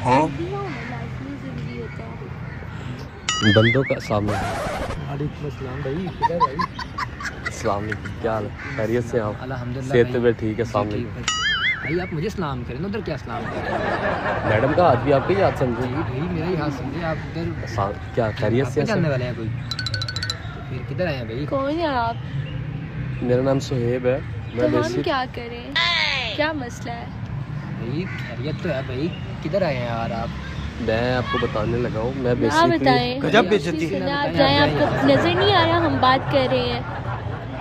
हाँ बंदों का सामने। वालेकुम अस्सलाम भाई, किधर भाई? अस्सलाम वालेकुम, क्या हाल है? खैरियत से आप? अल्हम्दुलिल्लाह सेहत भाई। में ठीक है? अस्सलाम जी, ठीक वालेकुम। भाई आप मुझे सलाम करें ना, उधर क्या सलाम कर रहे हैं? मैडम का हाथ भी आपके ही हाथ समझे? जी भाई, मेरा ही हाथ समझे आप उधर। क्या खैरियत से आप हैं जानने सब? वाले हैं कोई? तो फिर किधर आए हैं भाई? कौन है आप? मेरा नाम सुहेब है। तो मैं हम बेसिक क्या करें? क्या मसला है? भाई खैरियत तो है भाई, किधर आए हैं यार आप? मैं आपको बताने लगा हूँ। मैं ना बेसिकली बताएं। गजब बेइज्जती है। आप जाएं, आपको नजर नहीं आ रहा हम बात कर रहे हैं?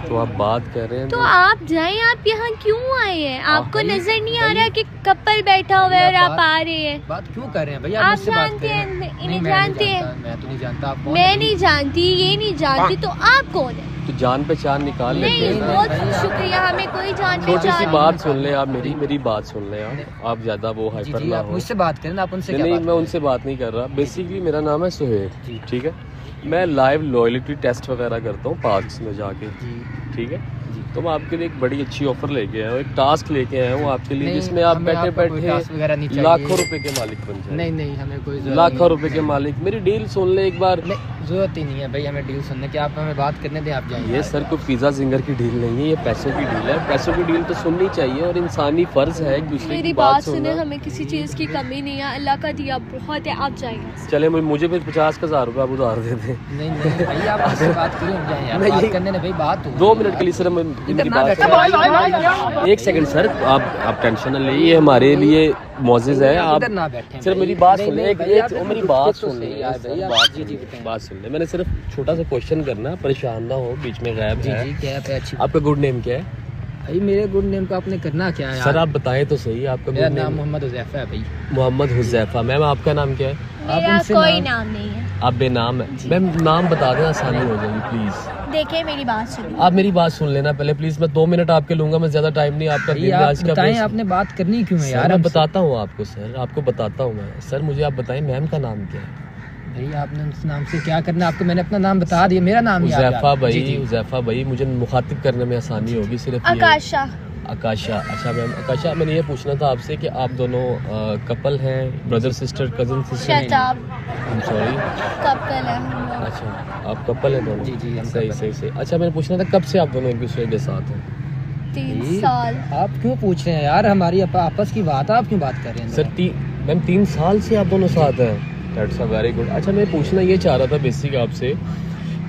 तो आप बात कर रहे हैं तो आप जाएं, आप यहाँ क्यों आए हैं? आपको भाई, नजर नहीं आ भाई, रहा कि कपल बैठा हुआ है और आप बात- आ रहे हैं? बात क्यों कर रहे हैं भाई? आप मुझसे बात जानते करें हैं, ना। इन्हें नहीं, मैं जानते नहीं हैं? जानता, मैं तो नहीं जानता। आप कौन मैं हैं नहीं भाई? जानती, ये नहीं जानती, तो आप कौन है? तो जान पहचान निकाल लेते नहीं, हैं ना। बहुत शुक्रिया, हमें कोई जान छोटी सी पहचान बात सुन ले आप, मेरी बात सुन ले आप ज़्यादा वो जी हाइपर जी, ना आप हो। मुझसे बात करें ना, आप उनसे नहीं क्या नहीं, बात मैं करें? उनसे बात नहीं कर रहा। बेसिकली मेरा नाम है सुहेब, जी। ठीक है। मैं लाइव लॉयल्टी टेस्ट वगैरह करता हूँ पार्क्स में जाके, जी ठीक है। जी। तो मैं आपके लिए एक बड़ी अच्छी ऑफर लेके आया हूँ, एक टास्क लेके आया हूँ आपके लिए, नहीं, जिसमें आप हमें बैठे आपका कोई बैठे टास्क वगैरह नहीं चाहिए। लाखों रुपए के मालिक बन जाए। नहीं नहीं, हमें कोई जरूरत लाखों नहीं रुपए के है। मालिक। मेरी डील सुन ले एक बार। नहीं, जरूरत ही नहीं है भाई हमें डील सुनने की, आप हमें बात करने दें, आप जाएंगे। ये सर कोई पिज़्ज़ा सिंगर की डील नहीं है, ये पैसों की डील है। पैसों की डील तो सुननी चाहिए और इंसानी फर्ज है एक दूसरे मेरी की बात बात सुने, सुनना। हमें किसी चीज़ की कमी नहीं है, अल्लाह का दिया बहुत है, आप जाएंगे। चले मुझे फिर 50,000 रुपये आप उधार दे दें। नहीं नहीं भाई, आप मुझसे बात करें, हम जाएं यार, नहीं, बात करने दें भाई, बात हो 2 मिनट के लिए सर इधर मेरी ना बात बैठे। एक सेकंड सर, आप टेंशन ना लीजिए, हमारे लिए मोजिज़ है। आप इधर ना बैठे सिर्फ भाई। मेरी बात नहीं, सुन ले, नहीं एक भाई, आप मेरी रुक बात के तो सुन ले सही यार भाई, आप- बात जी जी सुन ले, बताएं। बात सुन ले। मैंने सिर्फ छोटा सा क्वेश्चन करना, परेशान ना हो, बीच में गायब जी है। जी, क्या है अच्छी आपका गुड नेम क्या है? भाई? मेरे गुड नेम को आपने करना क्या है सर यार? आप बताएं तो सही, आपका मेरा गुड नाम नेम? मोहम्मद हुज़ैफा है भाई। मोहम्मद हुज़ैफा। मैम आपका नाम क्या है? मेरा उनसे कोई नाम- नाम नहीं है। आप बेनाम है। मैम नाम बता दें, आसानी हो जाएगी प्लीज़। देखिए मेरी बात सुनिए। आप मेरी बात सुन लेना पहले प्लीज़। मैं 2 मिनट आपके लूंगा, मैं ज़्यादा टाइम नहीं आपका भाई दिन आप आज का। बताएं, बस- आपने बात करनी क्यों है सर, यार? मैं हमसे? बताता हूँ आपको सर, आपको बताता हूँ मैं। सर मुझे आप बताएं मैम का नाम क्या है? भाई आपने उस नाम से क्या करना है? आपको मैंने अपना नाम बता दिया, मेरा नाम ही हुज़ैफा याद है। भाई, जी जी। हुज़ैफा भाई, मुझे मुखातिब करने में आसानी होगी सिर्फ ये। आकाशा। आकाशा। अच्छा मैम, आकाशा मैंने ये पूछना था आपसे कि आप दोनों कपल हैं, brother sister, cousin sister? Shut up. I am sorry. Couple है हम लोग। अच्छा आप कपल हैं दोनों? जी, जी, हम सही couple सही सही। अच्छा मैंने पूछना था कब से आप दोनों एक दूसरे के साथ हैं? 3 भाई, साल। आप क्यों पूछ रहे हैं यार? हमारी आपस की बात है, आप क्यों बात कर रहे हैं? सर मैम 3 साल से आप दोनों साथ हैं? That's a very good. अच्छा मैं पूछना ये चाह रहा था बेसिक आपसे,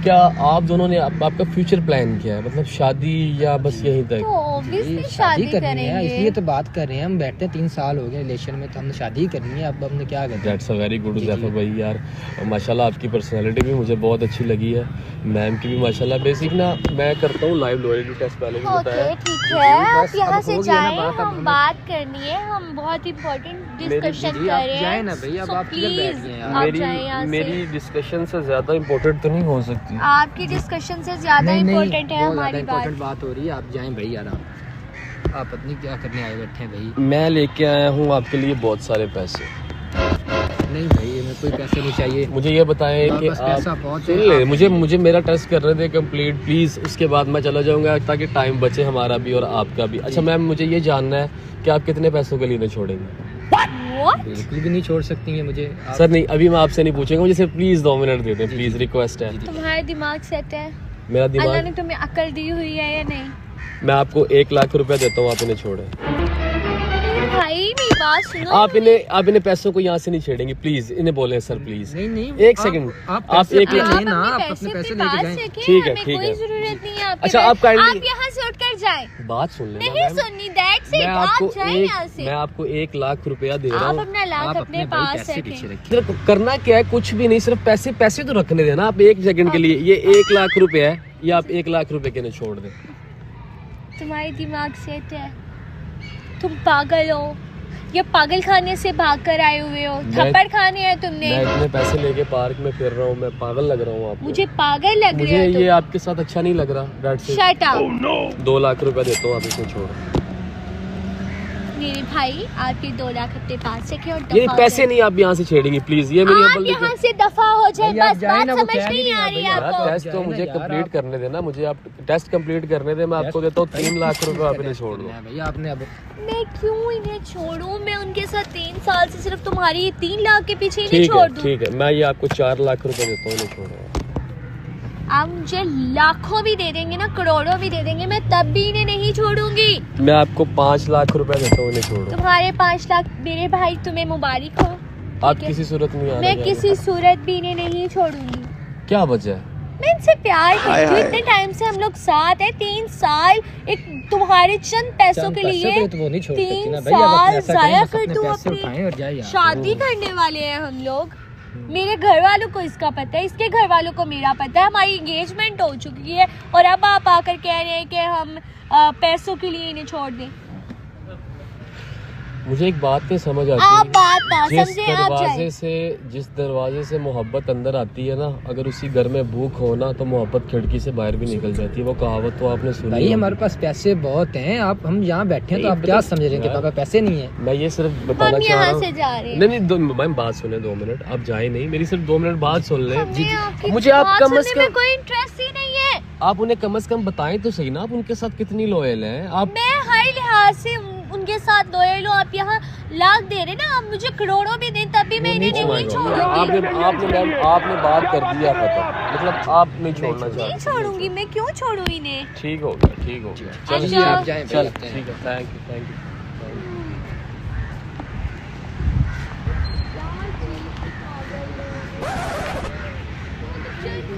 क्या आप दोनों ने आपका फ्यूचर प्लान क्या है? मतलब शादी या बस यहीं तो तक? ऑब्वियसली जी, शादी करनी है, करेंगे। इसलिए तो बात कर रहे हैं। हम बैठते 3 साल हो गए रिलेशन में, तो हमने शादी करनी है। अब हमने क्या करना है? दैट्स अ वेरी गुड जी, हुज़ैफा जी। भाई यार, माशाल्लाह आपकी पर्सनालिटी भी मुझे बहुत अच्छी लगी है। मैम की भी माशाल्लाह। बेसिक ना मैं करता हूँ लाइव लॉयल्टी टेस्ट, पहले भी ओके बताया। ठीक है, आप बस यहाँ अब से हो गया ना जाएं, बात, अब हम हमें- बात करनी है, हम बहुत इंपॉर्टेंट डिस्कशन जी, कर आप रहे हैं। जाएं ना भाई, अब So आप किधर बैठ please, गए हैं यार? आप जाएं यहाँ मेरी से। डिस्कशन से ज़्यादा इम्पोर्टेंट तो नहीं हो सकती। आपकी डिस्कशन से ज्यादा नहीं, नहीं, इम्पोर्टेंट है बहुत हमारी ज़्यादा बात। इम्पोर्टेंट बात हो रही है। आप जाएं भाई यार, आप पत्नी क्या करने आए बैठे हैं भाई? मैं लेके आया हूँ आपके लिए बहुत सारे पैसे। नहीं भाई, हमें कोई पैसे नहीं चाहिए। मुझे ये बताएं कि बस पैसा आप बहुत सुन है, ले, आप- मुझे मेरा टेस्ट कर रहे थे कंप्लीट प्लीज़, उसके बाद मैं चला जाऊंगा ताकि टाइम बचे हमारा भी और आपका भी। अच्छा मैम मुझे ये जानना है कि आप कितने पैसों के लिए नहीं छोड़ेंगे? What? बिल्कुल भी नहीं छोड़ सकती हैं मुझे आप। सर नहीं, अभी मैं आपसे नहीं पूछूंगा, मुझे सिर्फ प्लीज़ 2 मिनट दे दें प्लीज़, रिक्वेस्ट है। तुम्हारा दिमाग सेट है? मेरा अल्लाह ने दिमाग, तुम्हें अकल दी हुई है या नहीं? मैं आपको 1 लाख रुपया देता हूँ, आप इन्हें छोड़ें। भाई मेरी बात सुनो। आप इन्हें पैसों को यहाँ से नहीं छेड़ेंगे प्लीज़, इन्हें बोलें सर प्लीज़। नहीं नहीं, एक सेकंड, आप आप पैसे एक अपने लाख- लेना, आप आप अपने अपने पैसे अपने लेके पास जाएं। रखें, ठीक है, हमें ठीक कोई है। जरूरत नहीं है आपके अच्छा, पैसे- आप kindly- आप यहाँ से उठकर जाएं। बात सुन लेना नहीं मैम। सुननी, दैट्स मैं इट, आप जाएं यहाँ से। मैं आपको 1 लाख रुपया दे रहा आप हूँ। अपना लाख आप अपने भाई पास पैसे पीछे रखें। रखिए। सिर्फ करना क्या है, कुछ भी नहीं, सिर्फ पैसे पैसे तो रखने देना आप 1 सेकंड के लिए। ये 1 लाख रुपया है, ये आप 1 लाख रुपए के लिए छोड़ दें। तुम्हारी दिमाग सेट है? तुम पागल हो या पागल खाने से भाग कर आए हुए हो? थप्पड़ खाने हैं तुमने? मैं इतने पैसे लेके पार्क में फिर रहा हूँ, मैं पागल लग रहा हूँ आपको? मुझे पागल लग मुझे रहे हो ये तुम। आपके साथ अच्छा नहीं लग रहा। That's it. Shut up. 2 lakh रुपया देता हूँ, आप इसे छोड़ो। मेरे भाई आपके 2 लाख अपने पास रखे और ये दफा पैसे हो नहीं आप यहाँ से छेड़ेंगे प्लीज, ये मेरी जाए। अम्बल आप यहाँ से दफा हो जाए, भैया, बस जाए बात ना, वो समझ कह नहीं नहीं आ रहा रही भैया, आपको। टेस्ट तो जाए ना मुझे यार, कंप्लीट आप- करने देना, मुझे आप टेस्ट कंप्लीट करने दे, मैं आपको देता हूँ 3 लाख रुपए, आप इन्हें छोड़ दो। भैया आपने अब मैं क्यों इन्हें छोड़ूं? मैं उनके साथ 3 साल से सिर्फ तुम्हारी ये 3 लाख के पीछे नहीं ठीक छोड़ है दूं। ठीक है, मैं ये आपको 4 लाख रुपए देता हूँ, इन्हें छोड़ो। आप मुझे लाखों भी दे देंगे ना, करोड़ों भी दे देंगे, मैं तब भी इन्हें नहीं छोड़ूंगी। मैं आपको 5 लाख रुपए देता हूँ, इन्हें छोड़ो। तुम्हारे 5 लाख मेरे भाई, तुम्हें मुबारक हो। आप ठीक है? किसी सूरत नहीं आ मैं रहे किसी सूरत भी इन्हें नहीं छोड़ूंगी। क्या वजह है? मैं इनसे प्यार करती हूँ, इतने टाइम से हम लोग साथ हैं, 3 साल एक तुम्हारे चंद पैसों के लिए तो वो नहीं छोड़ सकती 3 ना भैया, अब साल अपने ऐसा करें, जाया बस कर अपने दूं पैसे उठाएं अपनी और जाए यार। शादी करने वाले हैं हम लोग। मेरे घर वालों को इसका पता है, इसके घर वालों को मेरा पता है, हमारी एंगेजमेंट हो चुकी है और अब आप आकर कह रहे हैं कि हम पैसों के लिए इन्हें छोड़ दें। मुझे एक बात नहीं समझ आप आती, बात ना जिस समझे, आप जाए। दरवाजे से मोहब्बत अंदर आती है ना, अगर उसी घर में भूख हो ना तो मोहब्बत खिड़की से बाहर भी निकल जाती है। वो कहावत तो आपने सुनी भाई होगी। हमारे पास पैसे बहुत हैं, आप हम यहाँ बैठे हैं तो नहीं, आप क्या मतलब समझ रहे हैं कि यार- पापा पैसे नहीं है? मैं ये सिर्फ बताना हम चाह यहाँ रहा हूँ। से जा रहे हैं। नहीं मैम बात सुने 2 मिनट, आप जाए नहीं, मेरी सिर्फ 2 मिनट बात सुन ले। हमें आपकी मुझे आप बात कम से सुनने में कम कोई इंटरेस्ट ही नहीं है। आप उन्हें कम से कम बताएं तो सही ना, आप उनके साथ कितनी लॉयल हैं आप। मैं हर लिहाज से उनके साथ लॉयल हूँ। आप यहाँ लाख दे रहे ना, आप मुझे करोड़ों भी दें तब भी मैं इन्हें नहीं छोड़ूंगी। आपने बात कर दिया खत्म, मतलब आप नहीं छोड़ना नहीं चाहते। छोड़ूंगी मैं, क्यों छोड़ूं इन्हें? ठीक हो गया ठीक हो गया, चल अच्छा। आप जाएं चल भाई, ठीक है, थैंक यू।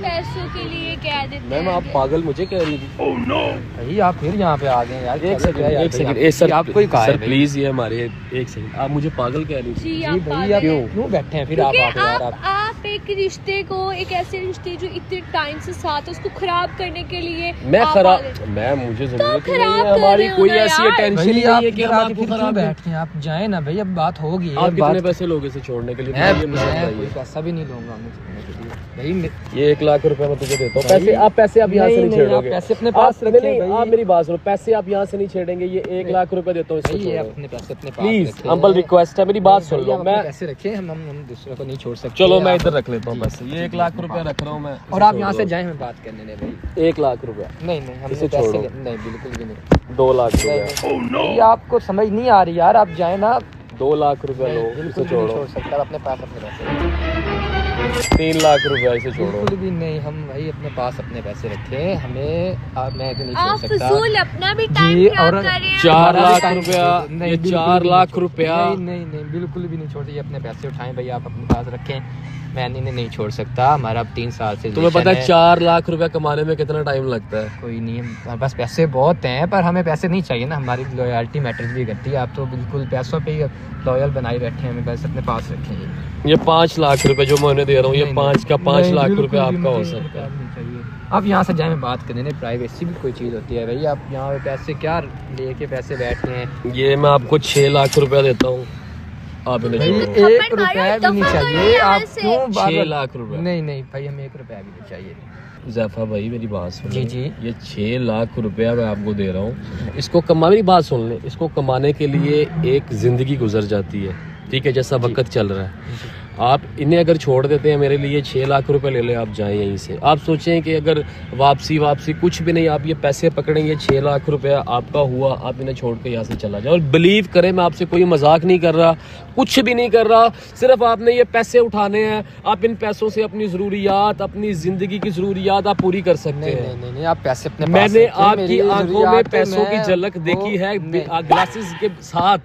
पैसों के लिए कह देते मैम हैं आप कि- पागल मुझे कह रही थी। भाई आप फिर यहाँ पे आ गए यार। एक चलो क्या यार सेकंड भैया, सर, आपको ही कहा है सर भाई। प्लीज ये हमारे एक सेकंड, आप मुझे पागल कह रही थी। जी जी आप भाई पागल आप हैं। क्यों बैठे हैं फिर आप क्योंकि आ गए यार? आप एक रिश्ते को, एक ऐसे रिश्ते जो इतने टाइम से साथ है, उसको खराब करने के लिए मैं आप खराब, आ गए। मैं मुझे जरूरत ही नहीं खराब है, कर हमारी रहे हो कोई ना ऐसी यार। टेंशन भाई नहीं आप है कि हम फिर आपको क्यों खराब बैठते हैं? आप जाए ना भाई, अब बात होगी। आप अब कितने बात पैसे लोगे इसे छोड़ने के लिए? मैं मुझे मैं बताइए। कोई पैसा भी नहीं लूंगा उन्हें छोड़ने के लिए भाई। ये 1 लाख रुपए मैं तुझे देता हूँ। भाई, पैसे आप यहाँ से नहीं आप छेड़ोगे। पैसे अपने पास आप- रखें नहीं, भाई। आप मेरी बात सुनो, पैसे आप यहाँ से नहीं छेड़ेंगे। ये 1 लाख रुपए देता हूँ, भाई इसको ये छोड़ो अपने पैसे अपने पास प्लीज, रखें। हम्बल रिक्वेस्ट है, मेरी बात सुन भाई, लो। आप अपने मैं पैसे रखें, हम दूसरों को नहीं छोड़ सकते। चलो मैं आप- इधर रख लेता हूँ जी, पैसे। ये 1 लाख रुपए रख रहा हूँ मैं, और इसे आप छोड़ यहाँ से दो। जाए, हमें बात करने दें भाई। 1 लाख रुपए, नहीं हमने इसे पैसे छोड़ो। नहीं, बिल्कुल भी नहीं। 2 लाख रुपए, भाई आपको समझ नहीं आ रही यार, आप जाए ना। 2 लाख रुपए लो, बिल्कुल इसे भी नहीं छोड़ो। छोड़ सकता, अपने पास अपने पैसे 3 लाख रुपए, इसे छोड़ो। बिल्कुल भी नहीं। हम भाई अपने पास अपने पैसे रखें, हमें मैं तो नहीं आप छोड़ सकता। फजूल अपना भी टाइम जी, खराब और कर रहे हैं। 4 हमारा भी लाख टाइम रुपया, नहीं, ये बिल्कुल 4 भी लाख नहीं छोड़- रुपया। नहीं बिल्कुल भी नहीं छोड़ते। ये अपने पैसे उठाएं भाई, आप अपने पास रखें। मैं इन्हें नहीं छोड़ सकता, हमारा अब 3 साल से तुम्हें पता है relation 4 लाख रुपया कमाने में कितना टाइम लगता है? कोई नहीं, हमारे पास पैसे बहुत हैं, पर हमें पैसे नहीं चाहिए ना। हमारी लॉयल्टी मैटर्स भी करती है। आप तो बिल्कुल पैसों पे ही लॉयल बनाए बैठे हैं, हमें पैसे अपने पास रखें। ये 5 लाख रुपए जो मैं उन्हें दे रहा हूँ, ये नहीं, 5 का 5 नहीं, लाख बिल्कुल रुपया भी आपका हो मुझे सकता है। नहीं चाहिए। आप यहाँ से जाए, मैं बात करें। प्राइवेसी भी कोई चीज़ होती है भाई। आप यहाँ पे पैसे क्या लेके पैसे बैठे हैं? ये मैं आपको 6 लाख रुपया देता हूँ, आप इन्हें भाई छोड़ो। थप्पड़ 1 मारो, रुपया भी नहीं दफा करो चाहिए। यहाँ आप से। क्यों 6 लाख रुपए। नहीं भाई, हमें 1 रुपया भी नहीं चाहिए। जैफा भाई मेरी बात सुन। जी, जी। ये 6 लाख रुपया मैं आपको दे रहा हूँ, इसको मेरी बात सुन ले। इसको कमाने के लिए एक जिंदगी गुजर जाती है, ठीक है, जैसा वक्त चल रहा है। आप इन्हें अगर छोड़ देते हैं, मेरे लिए 6 लाख रुपए ले ले, आप जाएं यहीं से। आप सोचें कि अगर वापसी कुछ भी नहीं, आप ये पैसे पकड़ेंगे, 6 लाख रुपया आपका हुआ, आप इन्हें छोड़ के यहाँ से चला जाओ। और बिलीव करें, मैं आपसे कोई मजाक नहीं कर रहा, कुछ भी नहीं कर रहा। सिर्फ आपने ये पैसे उठाने हैं। आप इन पैसों से अपनी ज़रूरियात, अपनी ज़िंदगी की ज़रूरियात आप पूरी कर सकते हैं। नहीं, आप पैसे अपने पास मैंने रखें। आपकी मेरी आंखों में ज़रूरियात पैसों की मैं झलक वो- देखी है, नहीं। ग्लासेस के साथ।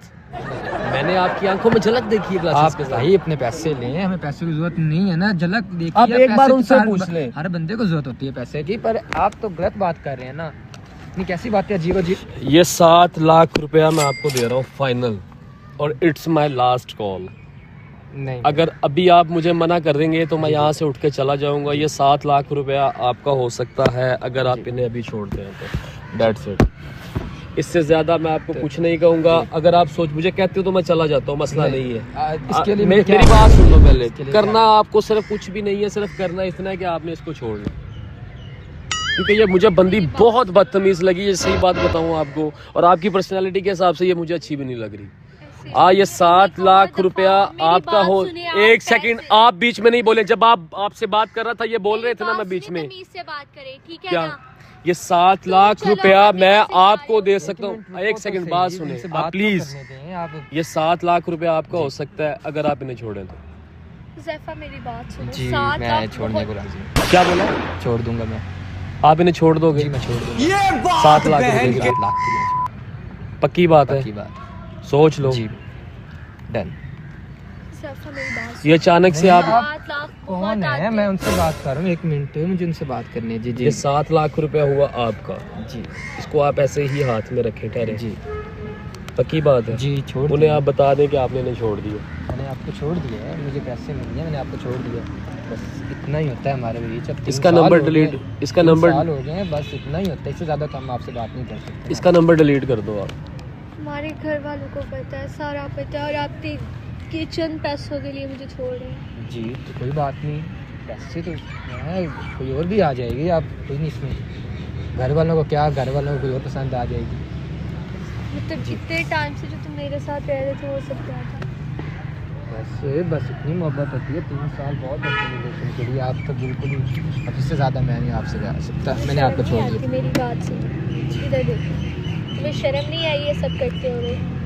मैंने आपकी आंखों में झलक देखी है ग्लासेस आप के साथ। भाई अपने पैसे लें, हमें पैसों की जरूरत नहीं है ना। झलक देखिए, आप एक पैसे बार तो उनसे हर पूछ लें। हर बंदे को जरूरत होती है पैसे की, पर आप तो गलत बात कर रहे हैं ना। इतनी कैसी बात है? जीरो जी। ये 7 लाख रुपया मैं आपको दे रहा हूँ फाइनल, और इट्स माय लास्ट कॉल। नहीं, अगर अभी आप मुझे मना कर देंगे तो मैं यहाँ से उठ के चला जाऊंगा। ये 7 लाख रुपया आपका हो सकता है अगर आप इन्हें अभी छोड़ते हैं तो। That's it. इससे ज्यादा मैं आपको कुछ नहीं कहूंगा। अगर आप मुझे कहते हो तो मैं चला जाता हूँ, मसला नहीं है। इसके लिए मेरी क्या- बात सुन लो पहले। इसके लिए करना आपको सिर्फ कुछ भी नहीं है, सिर्फ करना इतना है कि आपने इसको छोड़ना। क्योंकि ये मुझे बंदी बहुत बदतमीज लगी, ये सही बात बताऊं आपको, और आपकी पर्सनालिटी के हिसाब से ये मुझे अच्छी भी नहीं लग रही। ये 7 लाख रुपया आपका हो। एक सेकंड, आप बीच में नहीं बोले, जब आपसे बात कर रहा था ये बोल रहे थे ना, मैं बीच में से बात करें, ठीक है क्या ना? ये 7 लाख रुपया मैं आपको दे सकता हूँ। एक सेकंड बात सुने आप प्लीज। ये 7 लाख रुपया आपका हो सकता है अगर आप इन्हें छोड़ें तो। ज़ैफ़ा मेरी बात सुनो, जी 7 मैं लाख छोड़ने को राजी हूँ। क्या बोला? छोड़ दूंगा मैं। आप इन्हें छोड़ दोगे? जी मैं छोड़ दूंगा। 7 लाख रुपए की 7 लाख के लिए पक्की बात है? पक्की बात। सोच लो। जी डन। ज़ैफ़ा मेरी बात ये अचानक से आप 7 लाख कौन बहुत है? आते मैं हैं। उनसे बात कर रहा हूँ, 1 मिनट मुझे उनसे बात करनी है। जी जी ये 7 लाख रुपया हुआ आपका, जी इसको आप ऐसे ही हाथ में रखें ठहरे। जी पक्की बात है? जी छोड़ उन्हें दिया। आप बता दें कि आपने इन्हें छोड़ दिया। मैंने आपको छोड़ दिया है, मुझे पैसे मिल गए, मैंने आपको छोड़ दिया। बस इतना ही होता है हमारे बीच। अब 3 इसका साल नंबर हो गए, डिलीट, इसका 3 नंबर, साल हो गए हैं, बस इतना ही होता है। इससे ज़्यादा तो हम आपसे बात नहीं कर सकते। इसका नंबर डिलीट कर दो आप। हमारे घर वालों को पता है, सारा पता है, और आप किचन पैसों के लिए मुझे छोड़ रहे हैं। जी तो कोई बात नहीं, पैसे तो कोई और भी आ जाएगी। आप कोई नहीं इसमें, घर वालों को क्या, घर वालों को कोई और पसंद आ जाएगी। मतलब इतने टाइम से जो तुम मेरे साथ रह रहे थे वो सब क्या था? बस इतनी मोहब्बत होती है। 3 साल बहुत होते हैं रिलेशन के लिए। आप तो बिल्कुल ही, अब इससे ज़्यादा मैं नहीं आपसे जा सकता। मैंने आपको शर्म छोड़ नहीं आती दिया। मेरी बात सुनो, इधर देखो, तुम्हें शर्म नहीं आई ये सब करते हो?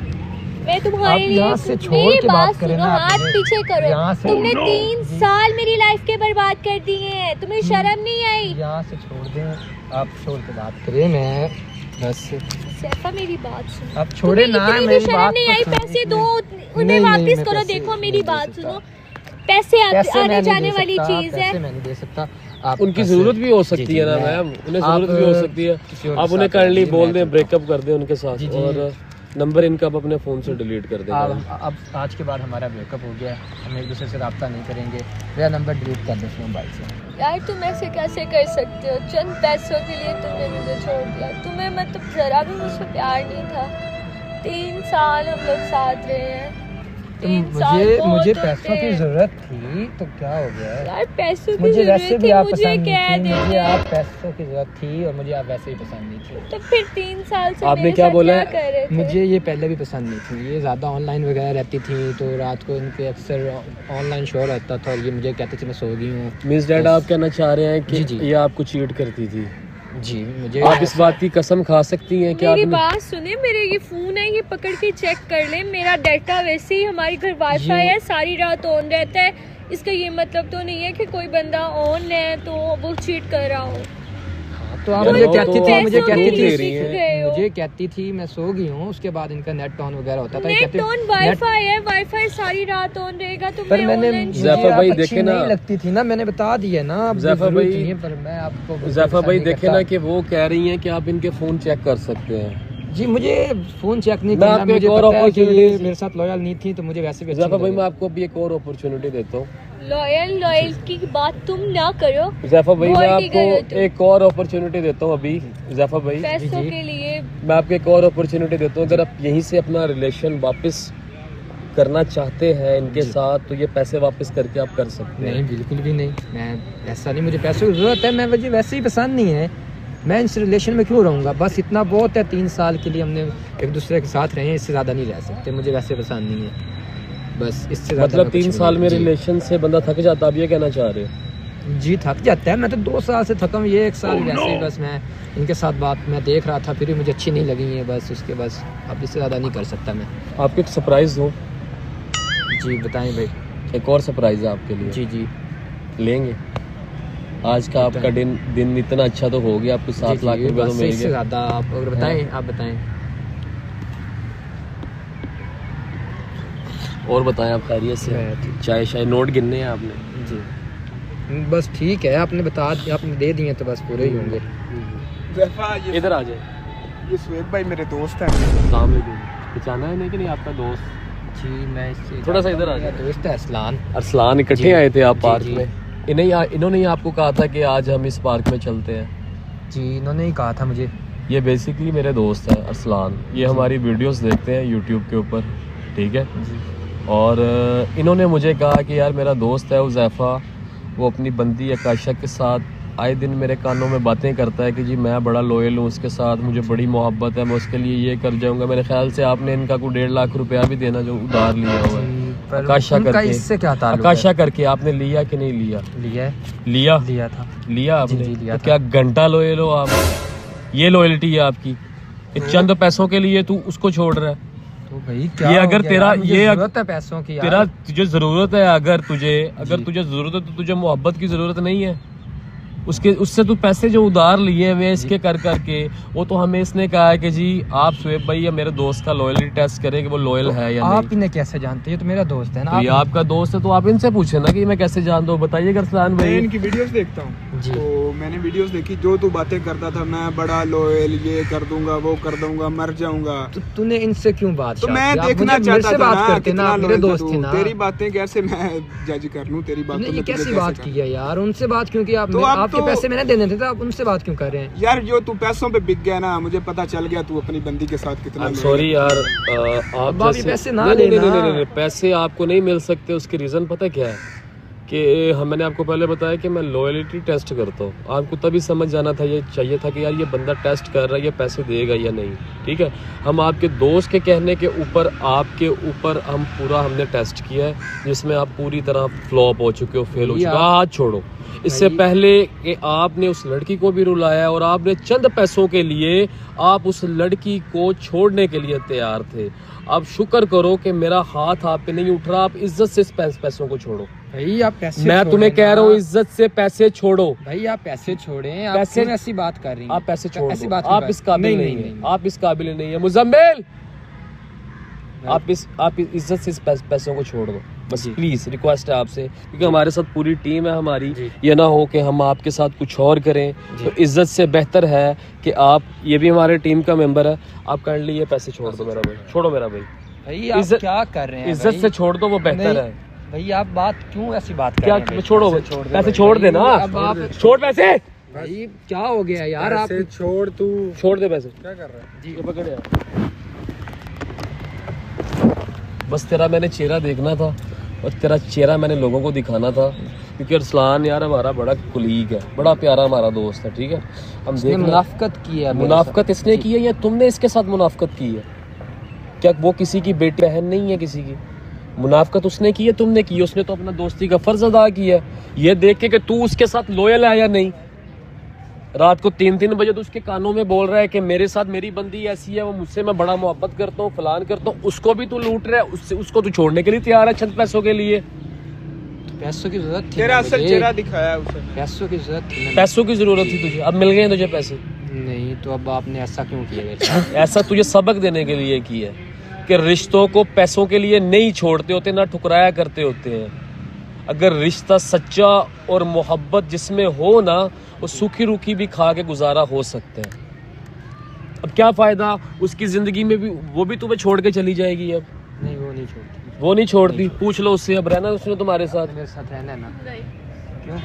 मैं तुम्हारे आप लिए यहाँ से छोड़ मेरी के बात बात करें सुनो, ना, हाथ आपने पीछे करो। यहाँ से तुमने 3 जी। साल मेरी लाइफ के बर्बाद कर दिए हैं, तुम्हें शर्म नहीं आई? यहाँ से छोड़ दें, आप छोड़ के बात करें। मैं बस ज़ैफ़ा मेरी बात सुनो, आप छोड़े ना, इतनी भी मेरी शर्म बात नहीं तो आई? सुनिए। पैसे दो, उन्हें नहीं, वापस मैं करो। पैसे देखो नहीं मेरी दे बात सकता। सुनो, पैसे पैसे मैं आने नहीं जाने दे वाली सकता, चीज है। पैसे मैं नहीं दे सकता। आप उनकी पैसे- जरूरत भी हो जी, सकती जी, है ना मैं- मैम, उन्हें आप जरूरत भी हो सकती है। किसी और आप के उन्हें साथ काइंडली रहिए, बोल मैं दें, चलता ब्रेकअप कर दें उनके साथ, जी, जी। और नंबर इनका आप अपने फ़ोन से डिलीट कर दें। अब आज के बाद हमारा ब्रेकअप हो गया, हम एक दूसरे से रब्ता नहीं करेंगे। मेरा नंबर डिलीट कर दो अपने मोबाइल से। यार तुम ऐसे कैसे कर सकते हो? चंद पैसों के लिए तुमने मुझे छोड़ दिया। तुम्हें मतलब जरा भी मुझसे प्यार नहीं था। 3 साल हम लोग साथ रहे हैं। तो 3 साल मुझे बहुत पैसों होते की हैं। जरूरत थी तो क्या हो गया है? यार पैसों की मुझे वैसे जरूरत भी थी, आप मुझे पसंद कह नहीं थी, मुझे देते। आप पैसों की जरूरत थी और मुझे आप वैसे ही पसंद नहीं थी। तो फिर 3 साल से आपने मेरे क्या साथ बोला? क्या कर रहे थे? मुझे ये पहले भी पसंद नहीं थी। ये ज़्यादा ऑनलाइन वगैरह रहती थी तो रात को इनके अक्सर ऑनलाइन शो रहता था और ये मुझे कहते थे मैं सो गई हूँ। मिस डैड, आप कहना चाह रहे हैं कि जी, जी। ये आपको चीट करती थी? जी मुझे आप इस बात की कसम खा सकती हैं कि मेरी आपने? बात सुने, मेरे ये फोन है, ये पकड़ के चेक कर ले। मेरा डाटा वैसे ही, हमारे घर वाईफाई है, सारी रात ऑन रहता है। इसका ये मतलब तो नहीं है कि कोई बंदा ऑन है तो वो चीट कर रहा हो। तो आप यार, मुझे वो कहती तो थी, आप मुझे पैसों कहती के थी लिए रही हैं। मुझे कहती थी मैं सो गई हूँ, उसके बाद इनका नेट ऑन वगैरह होता था। ये नेट कहते- ऑन नेट- वाईफाई है, वाईफाई सारी रात ऑन रहेगा तो पर मैं मैंने ऑनलाइन मुझे ज़ैफ़ा आप भाई अच्छी देखे ना, नहीं लगती थी ना, मैंने बता दिया ना। अब ज़ैफ़ा जरूरत भाई- नहीं है, पर मैं आपको बिल्कुल ज़ैफ़ा पसंद भाई नहीं देखे करता। ना कि वो कह रही हैं कि आप इनके फ़ोन चेक कर सकते हैं। जी मुझे फोन चेक नहीं मैं करना, आपको मुझे एक और पता है कि ये opportunity- मेरे साथ लॉयल नहीं थी तो मुझे वैसे भी अच्छा ज़ैफ़ा नहीं भाई, मैं लगेगा। आपको अभी एक और अपॉर्चुनिटी देता हूँ। लॉयल्टी की बात तुम ना करो। ज़ैफ़ा भाई, मैं बहुत ही गलत आपको हो। एक और अपॉर्चुनिटी देता हूँ अभी। ज़ैफ़ा भाई, पैसों जी। के लिए मैं आपको एक और अपॉर्चुनिटी देता हूँ। अगर आप यहीं से अपना रिलेशन वापस करना चाहते हैं इनके साथ, तो ये पैसे वापस करके आप कर सकते हैं। नहीं बिल्कुल भी नहीं, मैं ऐसा नहीं, मुझे पैसों की ज़रूरत है, मैं मुझे वैसे ही पसंद नहीं है। मैं इस रिलेशन में क्यों रहूँगा? बस इतना बहुत है, 3 साल के लिए हमने एक दूसरे के साथ रहे हैं, इससे ज़्यादा नहीं रह सकते। मुझे वैसे पसंद नहीं है, बस इससे ज़्यादा मतलब मैं 3 कुछ साल नहीं- में जी। रिलेशन से बंदा थक जाता, आप ये कहना चाह रहे हो? जी थक जाता है। मैं तो 2 साल से थका हूँ, ये 1 साल वैसे ही बस मैं इनके साथ बात मैं देख रहा था, फिर भी मुझे अच्छी नहीं लगी है, बस उसके बस अब इससे ज़्यादा नहीं कर सकता मैं। आपको एक सरप्राइज़ दूँ? जी बताएं भाई। एक और सरप्राइज़ है आपके लिए। जी जी लेंगे? आज का आपका दिन इतना अच्छा तो हो गया, आपको 7 लाख रुपए तो बस मिल इससे गए। ज़्यादा आप अगर बताएं, आप बताएं। और बताएं, आप खैरियत से हैं? मैं ठीक। चाय शाय नोट गिनने हैं आपने? जी बस ठीक है, आपने आपने दे दिए तो बस पूरे ही होंगे। ज़ैफ़ा, ये इधर आ जाए। ये शुएब भाई मेरे दोस्त हैं। अस्सलाम वालेकुम। पहचाना है नहीं कि नहीं आपका दोस्त? जी मैं इससे थोड़ा सा इधर आ मेरा जाए। दोस्त है अरसलान। अरसलान, इकट्ठे जी। आए थे आप जी, पार्क जी। में? इन्होंने ही आपको कहा था कि आज हम इस पार्क में चलते हैं? जी इन्होंने ही कहा था मुझे। ये बेसिकली मेरे दोस्त हैं अरसलान। ये हमारी वीडियोस देखते हैं यूट्यूब के ऊपर, ठीक है? जी और इन्होंने मुझे कहा कि यार मेरा दोस्त है ज़ैफ़ा, वो अपनी बंदी आकाशा के साथ आए दिन मेरे कानों में बातें करता है कि जी मैं बड़ा लॉयल हूँ उसके साथ, मुझे बड़ी मोहब्बत है, मैं उसके लिए ये कर जाऊँगा। मेरे ख्याल से आपने इनका कोई 1.5 लाख रुपया भी देना जो उधार लिया हुआ है आकाशा उनका करके। इससे क्या ताल्लुक आकाशा करके आपने लिया कि नहीं लिया? लिया है? लिया लिया था। लिया आपने? जी, लिया तो क्या घंटा लॉयल हो आप? ये लॉयल्टी है आपकी? चंद पैसों के लिए तू उसको छोड़ रहा है? तो भाई क्या ये हो अगर गया तेरा यार, मुझे ये जरूरत है पैसों की यार। तेरा तुझे जरूरत है, अगर तुझे जी। जरूरत है तो तुझे मोहब्बत की जरूरत नहीं है। उससे तू पैसे जो उधार लिए हुए इसके कर करके, वो तो हमें इसने कहा है कि जी आप शुएब भाई या मेरे दोस्त का लॉयल्टी टेस्ट करें कि वो लॉयल है या आप नहीं। इन्हें कैसे जानते हैं? ये तो मेरा दोस्त है ना। तो ये आपका दोस्त है तो आप इनसे पूछे ना कि मैं कैसे जान दूं। बताइए अरसलान मैं भाई। इनकी वीडियोस देखता हूँ, जी। तो मैंने वीडियोस देखी, जो तू बातें करता था मैं बड़ा लॉयल, ये कर दूंगा, वो कर दूंगा, मर जाऊंगा। तो तूने इनसे क्यों बात तो शायद मैं की? आप देखना मुझे- मेरे चाहता से था बात ना करते कितना ना, मेरे लॉयल था दोस्त थे तू। ना। तेरी बातें कैसे मैं जज कर लूं? तेरी बातों ये में तुझे कैसी बात कैसे की है यार? उनसे बात क्यों की? तो अब आपके तो- पैसे मैंने देने थे तो आप उनसे बात क्यों कर रहे हैं? यार जो तू पैसों पे बिक गया ना, मुझे पता चल गया तू अपनी बंदी के साथ कितना loyal सॉरी है। यार अब आप आप ये जैसे पैसे ना नहीं, नहीं, लेना। नहीं, नहीं, नहीं, पैसे आपको नहीं मिल सकते। उसकी रीज़न पता क्या है कि मैंने आपको पहले बताया कि मैं लॉयल्टी टेस्ट करता हूँ। आपको तभी समझ जाना था, ये चाहिए था कि यार ये बंदा टेस्ट कर रहा है, ये पैसे देगा या नहीं। ठीक है, हम आपके दोस्त के कहने के ऊपर आपके ऊपर हमने टेस्ट किया है, जिसमें आप पूरी तरह फ्लॉप हो चुके हो, फेल हो चुके हो। हाथ छोड़ो। इससे पहले कि आपने उस लड़की को भी रुलाया और आपने चंद पैसों के लिए आप उस लड़की को छोड़ने के लिए तैयार थे। आप शुक्र करो कि मेरा हाथ आप पे नहीं उठ रहा। आप इज्जत से इस पैसों को छोड़ो। भाई आप पैसे मैं तुम्हें छोड़ें कह रहा हूँ ना। इज्जत से पैसे छोड़ो। भाई आप पैसे छोड़ें। आप पैसे- क्यों ऐसी बात कर रही हैं? आप पैसे छोड़ ऐसी दो। बात आप इस काबिल नहीं है। आप इस काबिल नहीं है मुजम्मिल। आप इज्जत से इस पैसों को छोड़ दो बस, जी। प्लीज रिक्वेस्ट है आपसे, क्योंकि हमारे साथ पूरी टीम है हमारी। जी। ये ना हो कि हम आपके साथ कुछ और करें। जी। तो इज्जत से बेहतर है कि आप, ये भी हमारे टीम का मेंबर है, आप काइंडली ये पैसे छोड़ दो मेरा भाई। छोड़ो मेरा भाई, भाई आप इज्जत- क्या कर रहे हैं? इज्जत भाई? से छोड़ दो, वो बेहतर नहीं। है। भाई आप बात क्यों ऐसी बात कर क्या रहे हैं? भाई? छोड़ो, पैसे छोड़ दो पैसे भाई। छोड़ देना। अब आप छोड़ पैसे, भाई क्या हो गया यार? आप पैसे छोड़, तू छोड़ दे पैसे। क्या कर रहा है? जी ये पकड़ यार। बस तेरा मैंने चेहरा देखना था और तेरा चेहरा मैंने लोगों को दिखाना था, क्योंकि अरसलान यार हमारा बड़ा कुलीग है, बड़ा प्यारा हमारा दोस्त है। ठीक है, हम इसने देखना। मुनाफकत की है। मेरे मुनाफकत साथ। इसने की है या तुमने इसके साथ मुनाफकत की है? क्या वो किसी की बेटी बहन नहीं है किसी की? मुनाफकत उसने की है, तुमने की है। उसने तो अपना दोस्ती का फर्ज अदा किया है, ये देख के कि तू उसके साथ लॉयल है या नहीं। रात को 3-3 बजे तो उसके कानों में बोल रहा है कि मेरे साथ मेरी बंदी ऐसी है, वो मुझसे, मैं बड़ा मोहब्बत करता हूँ, फलान करता हूँ। उसको भी तू लूट रहा है, उसको तू छोड़ने के लिए तैयार है चंद पैसों के लिए। पैसों की जरूरत थी तेरा ना असल मुझे। चेहरा दिखाया उसे। पैसों की जरूरत थी ना। पैसों की जरूरत थी तुझे, अब मिल गए हैं तुझे पैसे। नहीं तो अब आपने ऐसा क्यों किया मेरे साथ? ऐसा तुझे सबक देने के लिए किया है कि रिश्तों को पैसों के लिए नहीं छोड़ते होते, ना ठुकराया करते होते हैं। अगर रिश्ता सच्चा और मोहब्बत जिसमें हो ना, वो सूखी रूखी भी खा के गुजारा हो सकता है। अब क्या फायदा उसकी जिंदगी में भी, वो भी तुम्हें छोड़ के चली जाएगी। अब नहीं वो नहीं छोड़ती। वो नहीं छोड़ती, पूछ लो उससे। अब रहना उसने तुम्हारे साथ। मेरे साथ रहना है ना। नहीं, क्यों?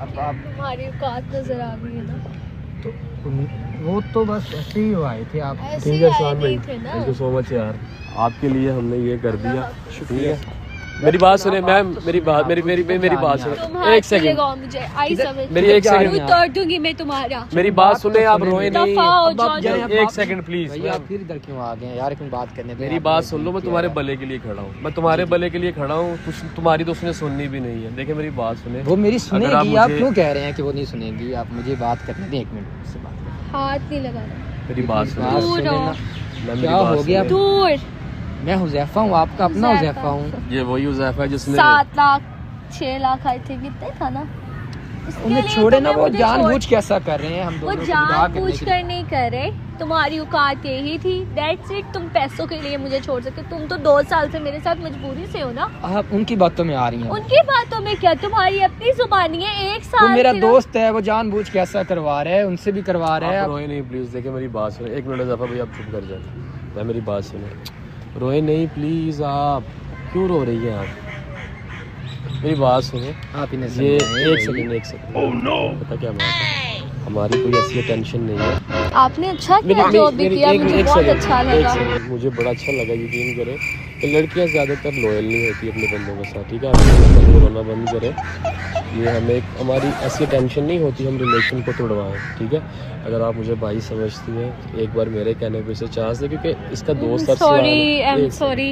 अब आप तुम्हारी औकात नजर आ गई है ना। वो तो बस ऐसे ही आए थे आप। ऐसे ठीक ही है आए शान भाई, नहीं थे ना। थैंक यू सो मच यार, आपके लिए हमने ये कर दिया। ठीक है, मेरी बात सुने मैम, मेरी बात सुने। तुम एक हाथ सेकंड, लगाओ मुझे, आई समझ। मेरी एक सेकंड, उतार दूंगी मैं तुम्हारा। मेरी बात सुने, आप रोए नहीं। दफा हो अब आप जाओ। जाएं, अब एक आप- सेकंड प्लीज। भैया आप फिर इधर क्यों आ गए हैं यार? एक बात करने दें। मेरी आप बात ने सुन लो, मैं किया तुम्हारे है। भले के लिए खड़ा हूँ, मैं तुम्हारे भले के लिए खड़ा हूँ। तुम्हारी तो उसने सुननी भी नहीं है। देखिए मेरी बात सुने, वो मेरी अगर आप सुनेगी। आप मुझे- क्यों कह रहे हैं कि वो नहीं सुनेगी? आप मुझे बात करने दें, 1 मिनट से बात। हाथ नहीं लगाना। मेरी बात सुने। बात दूर सुने रहो। ना। मैं मेरी क्या बात हो गया? सुने। दूर। मैं हुजैफा हूँ, आपका अपना हुजैफा। हुजैफा हूँ। ये वही उज़ैफा है जिसने 7 लाख 6 लाख आए थे, कितने था ना? इसके उन्हें लिए छोड़े ना, तुम्हें वो मुझे जानबूझ के ऐसा कर रहे हैं। हम वो दोनों को गुमराह करने जानबूझ के कर लिए। नहीं कर रहे। तुम्हारी औकात यही थी, दैट्स इट। तुम पैसों के लिए मुझे छोड़ सकते। तुम तो 2 साल से मेरे साथ मजबूरी से हो ना। आप उनकी बातों में आ रही हैं। उनकी बातों में क्या, तुम्हारी अपनी जुबानी है। 1 वो साल मेरा से ना- दोस्त है, वो जानबूझ के ऐसा करवा रहा है, उनसे भी करवा रहा है। आप आप- रोए नहीं प्लीज। देखिए मेरी बात सुने, 1 मिनट उज़ैफा भाई आप चुप कर जाए, मैं मेरी बात सुने। रोए नहीं प्लीज। आप क्यों रो रही है? आप मेरी बात सुने। आप इन्हें ये समझाएं। एक सेकंड पता क्या बात है, हमारी कोई ऐसी टेंशन नहीं है। आपने अच्छा किया जो भी किया, मुझे बहुत अच्छा लगा। मुझे बड़ा अच्छा लगा, यकीन करें कि लड़कियां ज़्यादातर लॉयल नहीं होती अपने बंदों के साथ, ठीक है। आप बंदे रोना बंद करें, ये हमें हमारी ऐसी टेंशन नहीं होती हम रिलेशन को तोड़वाएं, ठीक है। अगर आप मुझे भाई समझती हैं तो एक बार मेरे कहने पे इसे चांस दे, क्योंकि इसका दोस्त सॉरी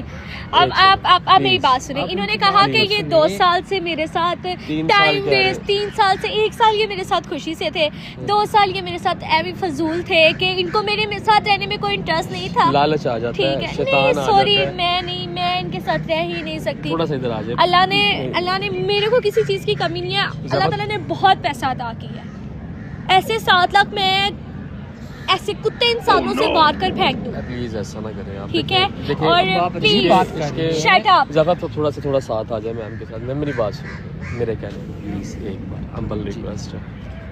अब आप मेरी बात सुने। इन्होंने कहा कि ये 2 साल से मेरे साथ टाइम वेस्ट, 3 साल से 1 साल ये मेरे साथ खुशी से थे, 2 साल ये मेरे साथ एवी फजूल थे कि इनको मेरे साथ रहने में कोई इंटरेस्ट नहीं था, लालच आ जाता है, ठीक शैतान है। आ सॉरी जाता है। मैं इनके साथ रह ही नहीं सकती। थोड़ा सा इधर आ जाए। अल्लाह ने मेरे को किसी चीज़ की कमी नहीं है। अल्लाह ताला ने बहुत पैसा अता किया है। ऐसे 7 लाख मैं ऐसे कुत्ते इंसानों से मार कर फेंक दूं, प्लीज ऐसा ना करें आप, ठीक है। देखिए, और प्लीज शट अप। ज़्यादा तो थोड़ा साथ आ जाए मैम के साथ। मैं मेरी बात सुनो, मेरे कहने में प्लीज़ एक बार हम्बल रिक्वेस्ट है,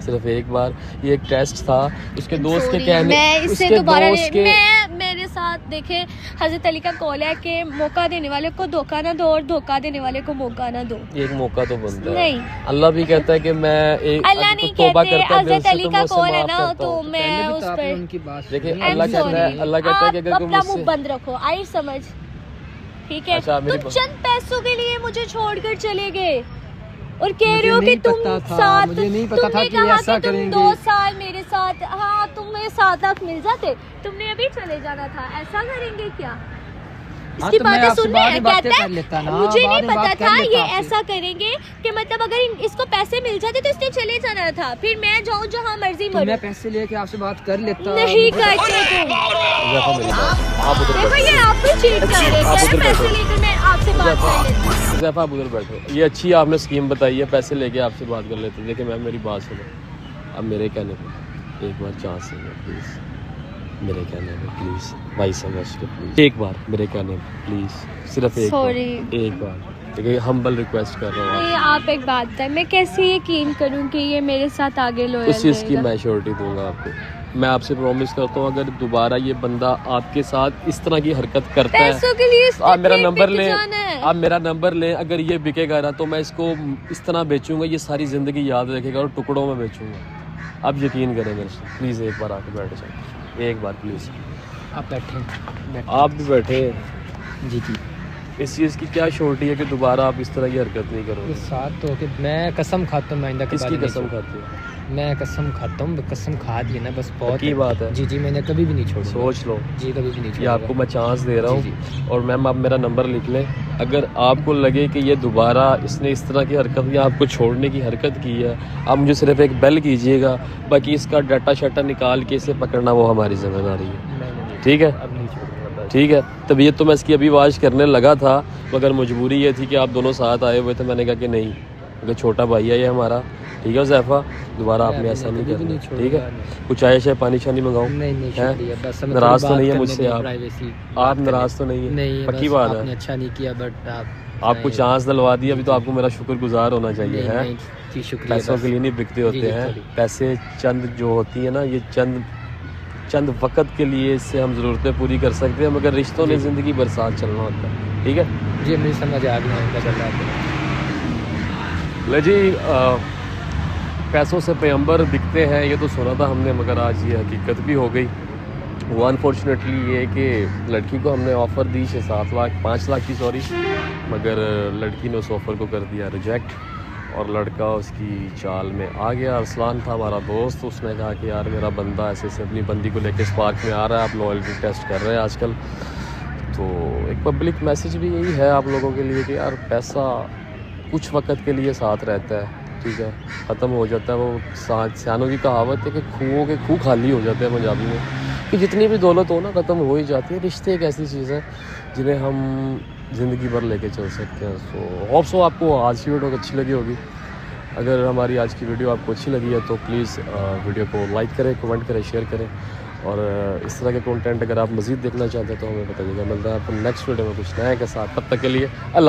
सिर्फ एक बार। ये एक टेस्ट था उसके दोस्त के कहने, मैं इससे उसके दोबारा दोस्त के मेरे साथ देखे हजरत अली का कौल है कि मौका देने वाले को धोखा ना दो और धोखा देने वाले को मौका ना दो। एक मौका तो बनता है। नहीं, अल्लाह भी कहता है कि मैं एक अल्लाह नहीं कहते, हजरत अली का कौल है ना, तो मैं उस पर उनकी बात देखिए I'm अल्लाह कहता है sorry। कि अगर आप कोई अपना मुंह मुझसे बंद रखो, आई समझ, ठीक है। अच्छा, मेरी तुम चंद पैसों के लिए मुझे छोड़कर चले गए और कह रहे हो कि तुम साथ, मुझे नहीं पता था तुमने कि कहा ऐसा कि तुम करेंगे। 2 साल मेरे साथ, हाँ तुम्हें 7 लाख मिल जाते, तुमने अभी चले जाना था, ऐसा करेंगे क्या? इसकी तो मैं बातें आपसे सुन बाद रहे में हैं, बातें कहता कर लेता ना, है मुझे बाद नहीं में पता बात कर था लेता ये आपसे। ऐसा करेंगे कि मतलब अगर इसको पैसे मिल जाते तो इसने चले जाना था, फिर मैं जाऊँ जहाँ मर्जी तो मरूं। मैं पैसे लेके आपसे बात कर लेता। नहीं करते तुम, ज़्यादा मेरी बात, आप उधर देखो ये आप पे चीट कर रहे हैं, कह रहे पैसे लेकर मैं आपसे बात कर लेती हूँ। ज़ैफ़ा आप उधर बैठो। ये अच्छी आपने स्कीम बताई है, पैसे लेके आपसे बात कर लेते। देखिए मैम मेरी बात सुनो, अब मेरे कहने पे एक बार चांस है प्लीज़, मेरे कहने में प्लीज़ भाई समझ के प्लीज़ एक बार मेरे कहने में प्लीज़, सिर्फ एक बार, एक बार, देखिए हम्बल रिक्वेस्ट कर रहा हूँ। नहीं, आप एक बात है, मैं कैसे यकीन करूं कि ये मेरे साथ आगे लॉयल उस चीज़ की रहेगा? मैं श्योरिटी दूंगा आपको। मैं आपसे प्रॉमिस करता हूँ अगर दोबारा ये बंदा आपके साथ इस तरह की हरकत करता है, पैसों के लिए आप मेरा नंबर बिक लें, जाना है। आप मेरा नंबर लें। अगर ये बिकेगा ना तो मैं इसको इस तरह बेचूंगा, ये सारी ज़िंदगी याद रखेगा और टुकड़ों में बेचूंगा। आप यकीन करें मेरे से, प्लीज़ एक बार आके बैठ जाए, एक बार प्लीज़। आप बैठे आप भी बैठे। जी जी, इस चीज़ की क्या श्योरिटी है कि दोबारा आप इस तरह की हरकत नहीं करोगे? साथ तो कि मैं कसम खाता हूँ आइंदा के किसकी बारे में कसम नहीं खाते हो? छोड़- मैं कसम खाता हूँ, कसम खा दी है ना, बस बहुत की बात है। जी जी, मैंने कभी भी नहीं छोड़ा। सोच लो, जी कभी भी नहीं ये छोड़ा। आपको मैं चांस दे रहा जी, हूँ। और मैम आप मेरा नंबर लिख लें, अगर आपको लगे कि ये दोबारा इसने इस तरह की हरकत या आपको छोड़ने की हरकत की है, आप मुझे सिर्फ एक बेल कीजिएगा, बाकी इसका डाटा शाटा निकाल के इसे पकड़ना वो हमारी जिम्मेदारी है, नहीं, ठीक है? अब नहीं छोड़ूंगा। ठीक है। तबीयत तो मैं इसकी अभी वाश करने लगा था, मगर मजबूरी ये थी कि आप दोनों साथ आए हुए थे। मैंने कहा कि नहीं, अगर छोटा भाई है ये हमारा, ठीक है ज़ैफ़ा, दोबारा आपने ऐसा नहीं करना, ठीक है? कुछ आए शाय पानी शानी मंगाऊँ? नहीं शुक्रिया, बस हमें नाराज़ थोड़ी तो नहीं है बात मुझसे करने आप? दी, प्राइवेसी आप नाराज़ तो नहीं है? नहीं, पक्की बस बात आपने है? अच्छा नहीं किया, बट आपको चांस दिलवा दी, अभी तो आपको मेरा शुक्रगुजार होना चाहिए है। नहीं, जी शुक्रिया। पैसों बस। के लिए नहीं बिकते होते जी, हैं sorry। पैसे। चंद जो होती है ना, ये चंद वक्त के लिए इससे हम ज़रूरतें पूरी कर सकते हैं, मगर रिश्तों ने ज़िंदगी भर साथ चलना होता है, ठीक है? जी मुझे समझ आ गया इनका चल रहा है। ले जी, पैसों से पैगंबर दिखते हैं ये तो सुना था हमने, मगर आज ये हकीकत भी हो गई। वो अनफॉर्चुनेटली ये कि लड़की को हमने ऑफ़र दी 6-7 लाख 5 लाख की सॉरी, मगर लड़की ने उस ऑफ़र को कर दिया रिजेक्ट, और लड़का उसकी चाल में आ गया। अरसलान था हमारा दोस्त, उसने कहा कि यार मेरा बंदा ऐसे ऐसे अपनी बंदी को लेके स्पार्क में आ रहा है, आप लॉयल्टी टेस्ट कर रहे हैं आजकल। तो एक पब्लिक मैसेज भी यही है आप लोगों के लिए कि यार पैसा कुछ वक्त के लिए साथ रहता है, ठीक है, ख़त्म हो जाता है। वो सियानों की कहावत है कि खूहों के खूह खाली हो जाते हैं पंजाबी में, कि जितनी भी दौलत हो ना ख़त्म हो ही जाती है। रिश्ते एक ऐसी चीज़ है जिन्हें हम ज़िंदगी भर लेके चल सकते हैं। सो होप सो आपको आज की वीडियो अच्छी लगी होगी। अगर हमारी आज की वीडियो आपको अच्छी लगी है तो प्लीज़ वीडियो को लाइक करें, कमेंट करें, शेयर करें, और इस तरह के कंटेंट अगर आप मज़ीद देखना चाहते हैं तो हमें बताइएगा। मिलता है आपको नेक्स्ट वीडियो में कुछ नया के साथ। तब तक के लिए अल्लाह।